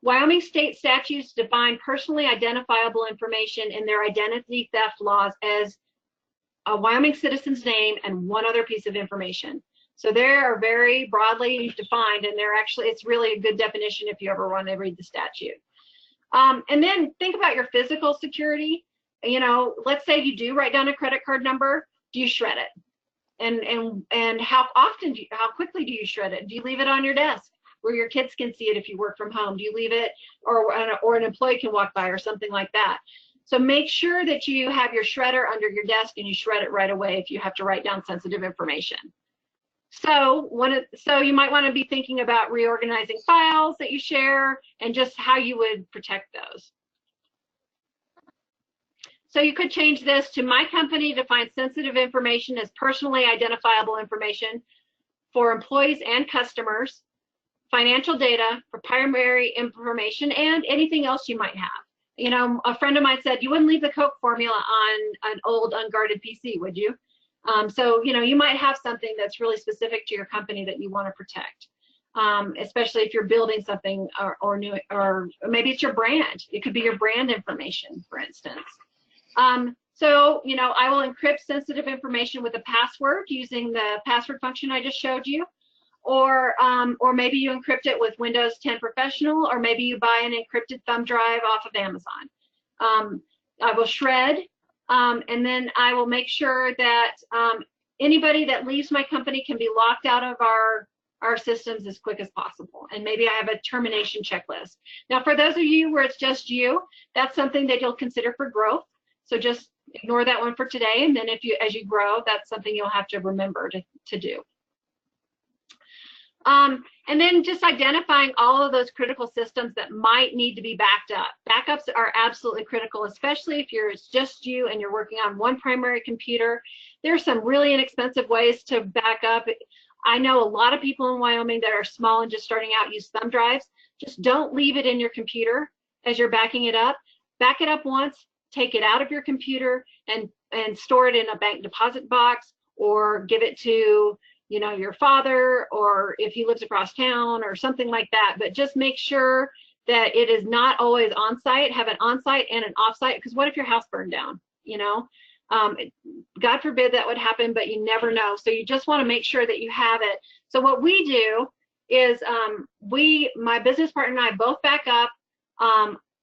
Wyoming state statutes define personally identifiable information in their identity theft laws as a Wyoming citizen's name and one other piece of information. So they are very broadly defined, and they're actually, it's really a good definition if you ever want to read the statute. And then think about your physical security. You know, let's say you do write down a credit card number, do you shred it? And how often how quickly do you shred it? Do you leave it on your desk where your kids can see it if you work from home? Do you leave it, or an employee can walk by or something like that? So make sure that you have your shredder under your desk and you shred it right away if you have to write down sensitive information. So you might want to be thinking about reorganizing files that you share and just how you would protect those. So you could change this to my company defines sensitive information as personally identifiable information for employees and customers, financial data for primary information, and anything else you might have. You know, a friend of mine said, you wouldn't leave the Coke formula on an old unguarded PC, would you? So, you know, you might have something that's really specific to your company that you want to protect, especially if you're building something or maybe it's your brand. It could be your brand information, for instance. So, you know, I will encrypt sensitive information with a password using the password function I just showed you. Or maybe you encrypt it with Windows 10 Professional, or maybe you buy an encrypted thumb drive off of Amazon. I will shred, and then I will make sure that anybody that leaves my company can be locked out of our systems as quick as possible. And maybe I have a termination checklist. Now, for those of you where it's just you, that's something that you'll consider for growth. So just ignore that one for today. And then as you grow, that's something you'll have to remember to do. And then just identifying all of those critical systems that might need to be backed up. Backups are absolutely critical, especially if it's just you and you're working on one primary computer. There's some really inexpensive ways to back up. I know a lot of people in Wyoming that are small and just starting out use thumb drives. Just don't leave it in your computer as you're backing it up. Back it up once, take it out of your computer and store it in a bank deposit box, or give it to, you know, your father, or if he lives across town or something like that. But just make sure that it is not always on site. Have an on site and an off site, because what if your house burned down? You know, God forbid that would happen, but you never know. So you just want to make sure that you have it. So what we do is my business partner and I both back up.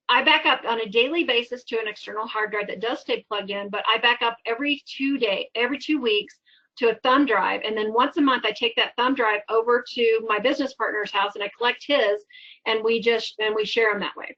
I back up on a daily basis to an external hard drive that does stay plugged in, but I back up every 2 weeks to a thumb drive, and then once a month I take that thumb drive over to my business partner's house and I collect his, and we share them that way.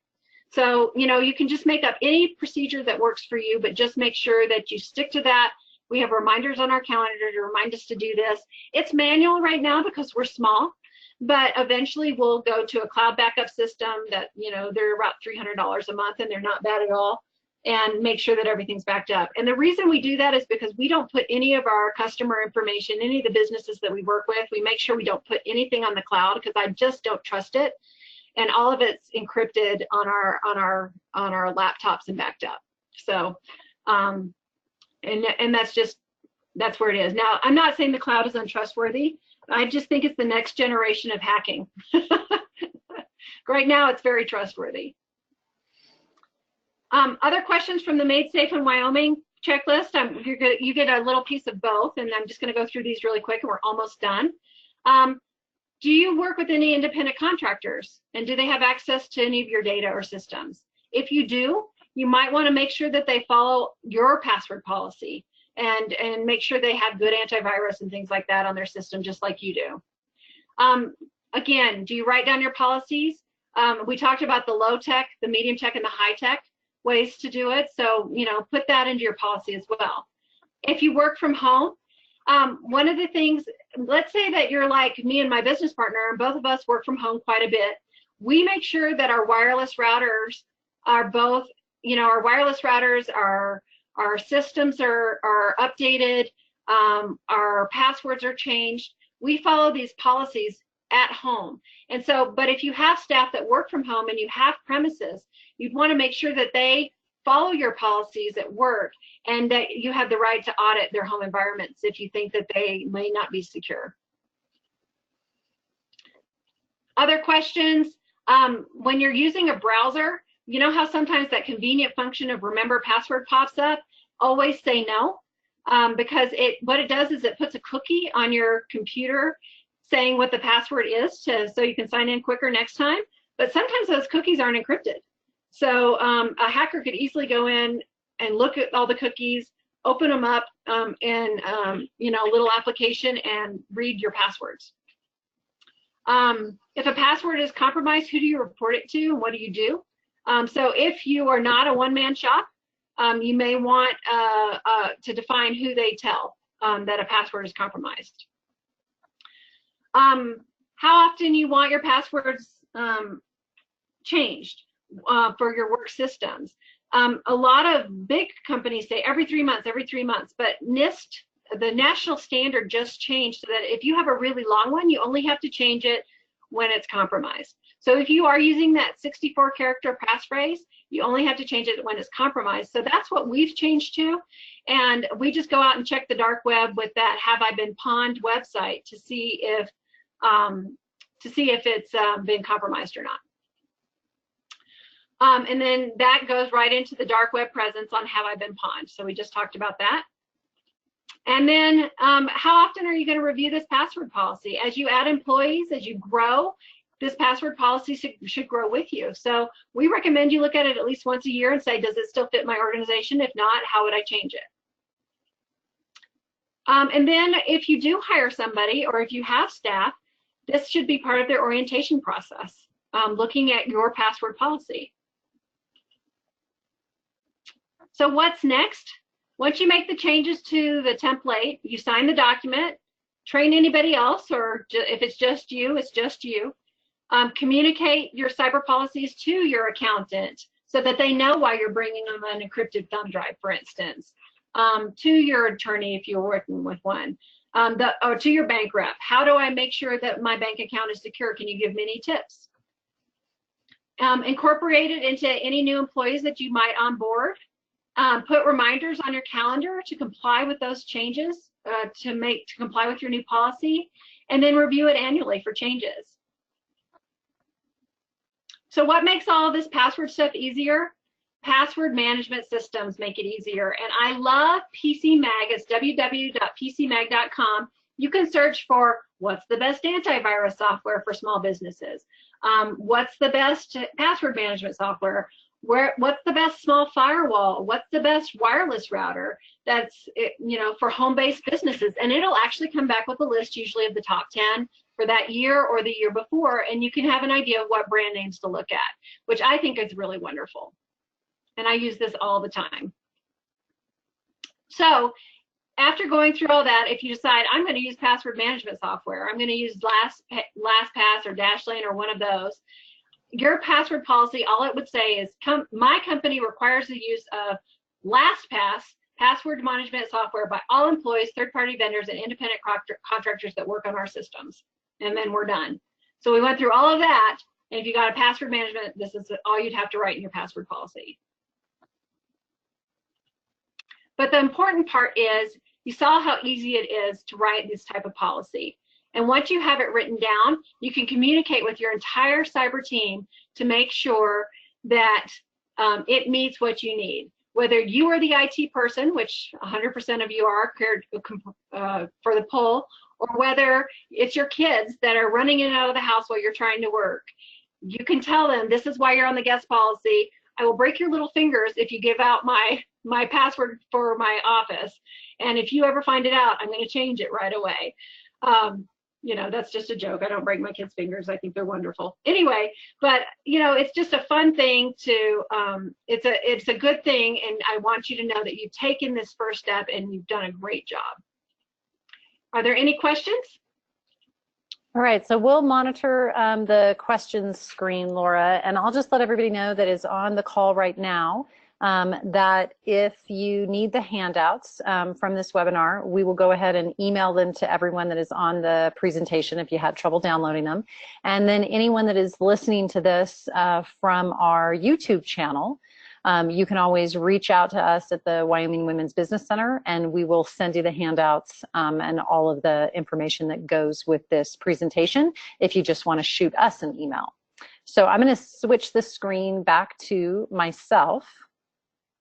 So, you know, you can just make up any procedure that works for you, but just make sure that you stick to that. We have reminders on our calendar to remind us to do this. It's manual right now because we're small, but eventually we'll go to a cloud backup system that, you know, they're about $300 a month and they're not bad at all, and make sure that everything's backed up. And the reason we do that is because we don't put any of our customer information, any of the businesses that we work with, we make sure we don't put anything on the cloud because I just don't trust it. And all of it's encrypted on our laptops and backed up. So, and that's where it is. Now, I'm not saying the cloud is untrustworthy. I just think it's the next generation of hacking. Right now, it's very trustworthy. Other questions from the Made Safe in Wyoming checklist. You get a little piece of both, and I'm just going to go through these really quick, and we're almost done. Do you work with any independent contractors, and do they have access to any of your data or systems? If you do, you might want to make sure that they follow your password policy and make sure they have good antivirus and things like that on their system, just like you do. Again, do you write down your policies? We talked about the low tech, the medium tech, and the high tech ways to do it. So, you know, put that into your policy as well. If you work from home, one of the things, let's say that you're like me and my business partner, and both of us work from home quite a bit. We make sure that our wireless routers are both, you know, our wireless routers, our systems are updated, our passwords are changed. We follow these policies at home. And so, but if you have staff that work from home and you have premises, you'd want to make sure that they follow your policies at work and that you have the right to audit their home environments if you think that they may not be secure. Other questions, when you're using a browser, you know how sometimes that convenient function of remember password pops up? Always say no, because what it does is it puts a cookie on your computer saying what the password is so you can sign in quicker next time. But sometimes those cookies aren't encrypted. So a hacker could easily go in and look at all the cookies, open them up in you know, a little application and read your passwords. If a password is compromised, who do you report it to and what do you do? So if you are not a one-man shop, you may want to define who they tell that a password is compromised. How often you want your passwords changed for your work systems. A lot of big companies say every 3 months, but NIST, the national standard, just changed so that if you have a really long one, you only have to change it when it's compromised. So if you are using that 64-character passphrase, you only have to change it when it's compromised. So that's what we've changed to. And we just go out and check the dark web with that Have I Been Pawned website to see if it's been compromised or not. And then that goes right into the dark web presence on Have I Been Pawned. So we just talked about that. And then how often are you going to review this password policy? As you add employees, as you grow, this password policy should grow with you. So we recommend you look at it at least once a year and say, does it still fit my organization? If not, how would I change it? And then if you do hire somebody or if you have staff, this should be part of their orientation process, looking at your password policy. So what's next? Once you make the changes to the template, you sign the document, train anybody else, or if it's just you, it's just you. Communicate your cyber policies to your accountant so that they know why you're bringing them an encrypted thumb drive, for instance, to your attorney if you're working with one, or to your bank rep. How do I make sure that my bank account is secure? Can you give me any tips? Incorporate it into any new employees that you might onboard. Put reminders on your calendar to comply with those changes, to comply with your new policy, and then review it annually for changes. So what makes all of this password stuff easier? Password management systems make it easier. And I love PC Mag. It's www.pcmag.com. You can search for what's the best antivirus software for small businesses. What's the best password management software? What's the best small firewall? What's the best wireless router that's, you know, for home-based businesses? And it'll actually come back with a list usually of the top 10 for that year or the year before, and you can have an idea of what brand names to look at, which I think is really wonderful. And I use this all the time. So after going through all that, if you decide I'm going to use password management software, I'm going to use LastPass or Dashlane or one of those, your password policy, all it would say is, my company requires the use of LastPass password management software by all employees, third-party vendors, and independent contractors that work on our systems. And then we're done. So we went through all of that, and if you got a password management, this is all you'd have to write in your password policy. But the important part is, you saw how easy it is to write this type of policy. And once you have it written down, you can communicate with your entire cyber team to make sure that it meets what you need. Whether you are the IT person, which 100% of you are for the poll, or whether it's your kids that are running in and out of the house while you're trying to work, you can tell them, this is why you're on the guest policy. I will break your little fingers if you give out my password for my office. And if you ever find it out, I'm going to change it right away. You know, that's just a joke. I don't break my kids' fingers. I think they're wonderful. Anyway, but you know, it's just a fun thing to, it's a good thing. And I want you to know that you've taken this first step and you've done a great job. Are there any questions? All right, so we'll monitor the questions screen, Laura, and I'll just let everybody know that is on the call right now that if you need the handouts from this webinar, we will go ahead and email them to everyone that is on the presentation if you had trouble downloading them. And then anyone that is listening to this from our YouTube channel, you can always reach out to us at the Wyoming Women's Business Center, and we will send you the handouts and all of the information that goes with this presentation if you just want to shoot us an email. So I'm going to switch the screen back to myself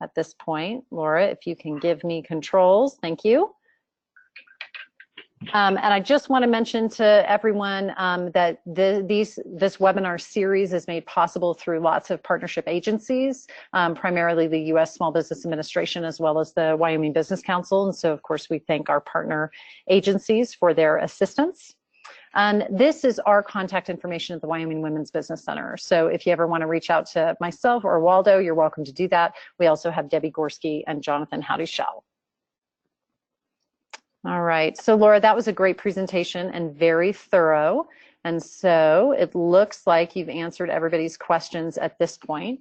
at this point. Laura, if you can give me controls, thank you. And I just want to mention to everyone that this webinar series is made possible through lots of partnership agencies, primarily the U.S. Small Business Administration as well as the Wyoming Business Council. And so, of course, we thank our partner agencies for their assistance. And this is our contact information at the Wyoming Women's Business Center. So if you ever want to reach out to myself or Waldo, you're welcome to do that. We also have Debbie Gorski and Jonathan Howdy-Schell. All right, so Laura, that was a great presentation and very thorough. And so it looks like you've answered everybody's questions at this point.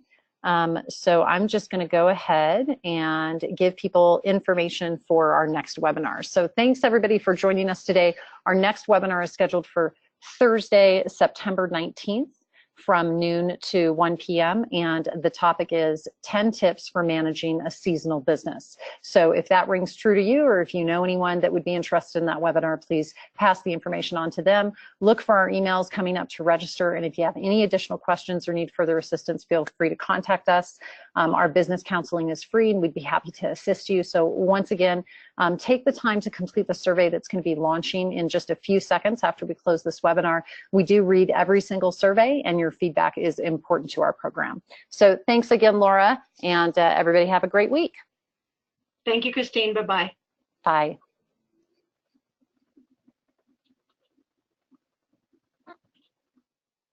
So I'm just going to go ahead and give people information for our next webinar. So thanks everybody for joining us today. Our next webinar is scheduled for Thursday, September 19th from noon to 1 p.m. and the topic is 10 tips for managing a seasonal business. So if that rings true to you, or if you know anyone that would be interested in that webinar, please pass the information on to them. Look for our emails coming up to register, and if you have any additional questions or need further assistance, feel free to contact us. Our business counseling is free and we'd be happy to assist you. So once again, take the time to complete the survey that's going to be launching in just a few seconds after we close this webinar. We do read every single survey and your feedback is important to our program. So thanks again, Laura, and everybody have a great week. Thank you, Christine. Bye-bye. Bye.